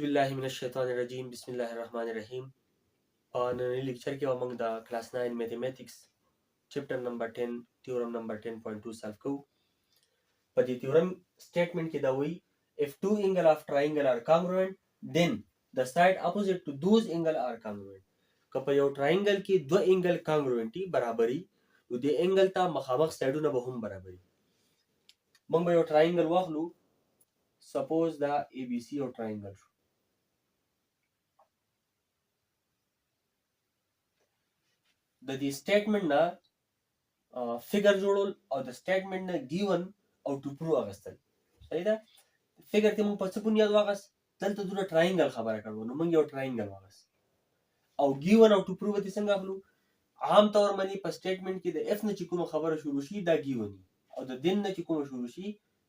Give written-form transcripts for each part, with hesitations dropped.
Auzubillahiminash-shaytanir-rajim. Bismillahir-rahmanir-rahim. नई लेक्चर के among the class 9 mathematics chapter number 10 theorem number 10.2 solve को पर the theorem statement के दावी if two angle of triangle are congruent then the side opposite to those angle are congruent कप यो triangle की दो angle congruenty बराबरी तो the angle ता मखामख साइडो न बहुम बराबरी मंग यो triangle वाखलू suppose the ABC or triangle د دې سټیټمنټ نه فګر جوړول او د سټیټمنټ نه ګیون او ټو پرو اغستل صحیح ده فګر ته مونږ په څه بنیاد واغست دلته دوه ټراینګل خبره کړو نو مونږ یو ټراینګل واغست او ګیون او ټو پرو به څنګه اخلو عام طور باندې په سټیټمنټ کې د اف نه چې کوم خبره شروع شي دا ګیون او د دین نه چې کوم شروع شي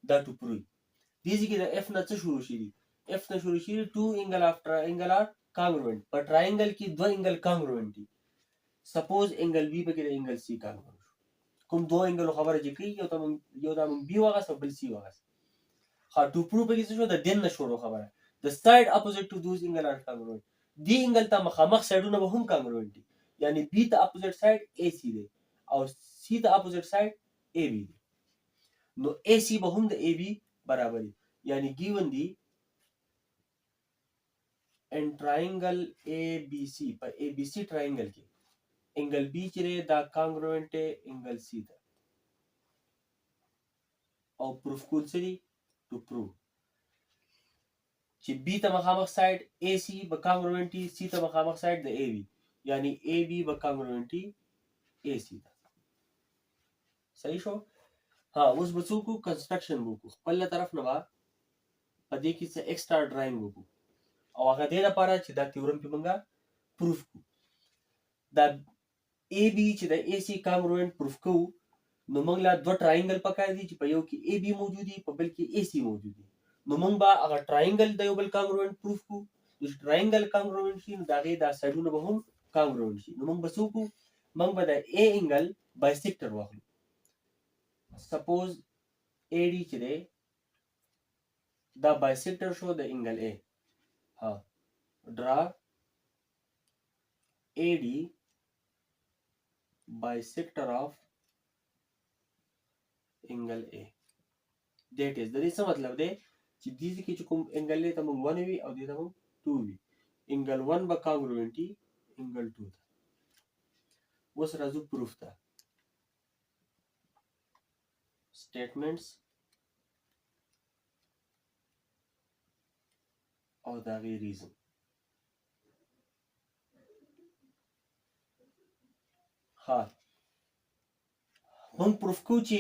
دا ټو پرو دي چې د اف نه څه شروع شي اف نه شروع شي ټو انګل اف ټراینګل ار کانګروئنٹ په ټراینګل کې دوه انګل کانګروئنٹ دي سپوز انګل بی به کې د انګل سی کانګروئنٹ کوم دوه انګل خبره چې کوي یو دا بی واغس او بل سی واغس ها ټو پرو به کې څه شو د دین نه شروع خبره د ساید اپوزیټ ټو دوز انګل ار کانګروئنٹ دی انګل ته مخامخ سایډونه به هم کانګروئنٹ دي یعنی بی ته اپوزیټ ساید اے سی دی او سی ته اپوزیټ ساید اے بی دی نو اے سی به هم د اے بی برابر دی یعنی گیون دی ان ټراینګل اے بی سی په اے بی سی ټراینګل کې انگل بی چرے دا کانگروئنٹ انگل سی دا او پروف کول سری ٹو پرو چې بی ته مخامخ سایډ اے سی به کانگروئنٹی سی ته مخامخ سایډ د اے بی یعنی اے بی به کانگروئنٹی اے سی دا صحیح شو ها اوس بچو کو کنسټرکشن وکړو خپل طرف نه با پدې کې څه ایکسترا ډراینګ وکړو او هغه دې لپاره چې دا تیورم په منګه پروف کو دا اے بی چې د اے سی کانگروئنٹ پروف کو نو موږ لا دوه ټراینګل پکار دي چې په یو کې اے بی موجود دي په بل کې اے سی موجود دي نو موږ به هغه ټراینګل د یو بل کانگروئنٹ پروف کو چې ټراینګل کانگروئنٹ شي نو دا غي دا سایډونه به هم کانگروئنٹ شي نو موږ به څه کو موږ به د اے انګل بایسیکټر واخلو سپوز اے ډی چې دی دا بایسیکټر شو د انګل اے ها ډرا اے ڈی bisector of angle A that is the څه مطلب دی چې دې کې چې کوم انګل له ته موږ 1 وی او دې ته موږ 2 وی انګل 1 به کانګروئنټي انګل 2 ته اوس راځو پروف ته statements او دا غي reason ها هم پروف کو چې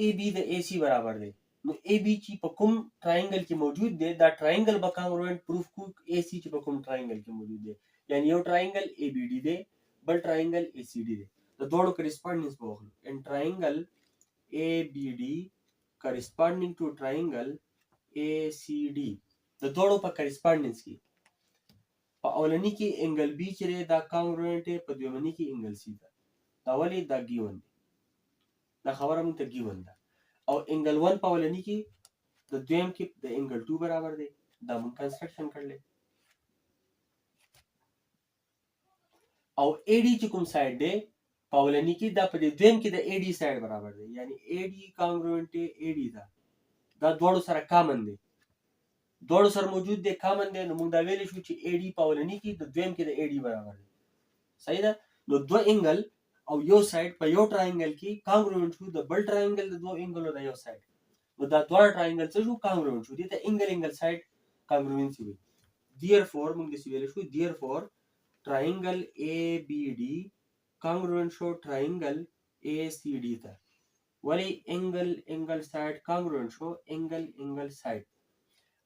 اے بی د اے سی برابر دی نو اے بی چې په کوم ټراینګل کې موجود دی دا ټراینګل به کانګروئنٹ پروف کو اے سی چې په کوم ټراینګل کې موجود دی یعنی یو ټراینګل اے بی ډی دی بل ټراینګل اے سی ډی دی د دوړو کریسپونډنس په وخت ان ټراینګل اے بی ډی کریسپونډینګ ټو ټراینګل اے سی ډی د دوړو په کریسپونډنس کې په اولنی کې انګل بی چې دا کانګروئنٹ په دویمنی کې انګل سی دا دا ولی دا گیون دی دا خبره مونږ ته گیون ده او انګل 1 په ولنی کې د دویم کې د انګل 2 برابر دی دا مونږ کنسټرکشن کړل او اے ډی چې کوم سایډ دی په ولنی کې دا په دویم کې د اے ډی سایډ برابر دی یعنی اے ډی کانګروئنٹ اے ډی دا دوړو سره کامن دی دوړو سره موجود دی کامن دی نو مونږ دا ویل شو چې اے ډی په ولنی کې د دویم کې د اے ډی برابر دی صحیح ده نو دوه انګل او یو سایډ په یو ټراینګل کې کانګروئنٹ شو د بل ټراینګل د دوه انګلو د یو سایډ نو دا دوه ټراینګل څه شو کانګروئنٹ شو دي ته انګل سایډ کانګروئنسي وي دیرفور موږ د سی ویل شو دیرفور ټراینګل اے بی ډی کانګروئنٹ شو ټراینګل اے سی ډی ته ولی انګل سایډ کانګروئنٹ شو انګل سایډ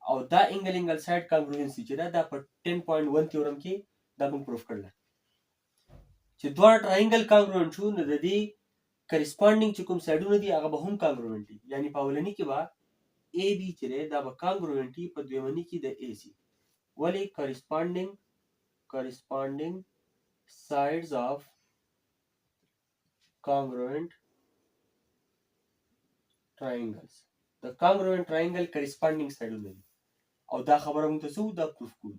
او دا انګل سایډ کانګروئنسي چې دا په 10.1 تیورم کې دا موږ پروف کړل چې دوه ټراینګل کانګروئنٹ شو نو د دې کریسپونډینګ چې کوم سایډونه دي هغه به هم کانګروئنٹ دي یعنی په اولنی کې به اے بی چې دا به کانګروئنٹ په دویمنی کې د اے سی ولی corresponding sides of congruent triangles the congruent triangle corresponding sideونه دي او دا خبره موږ ته څه وو دا پروف کړو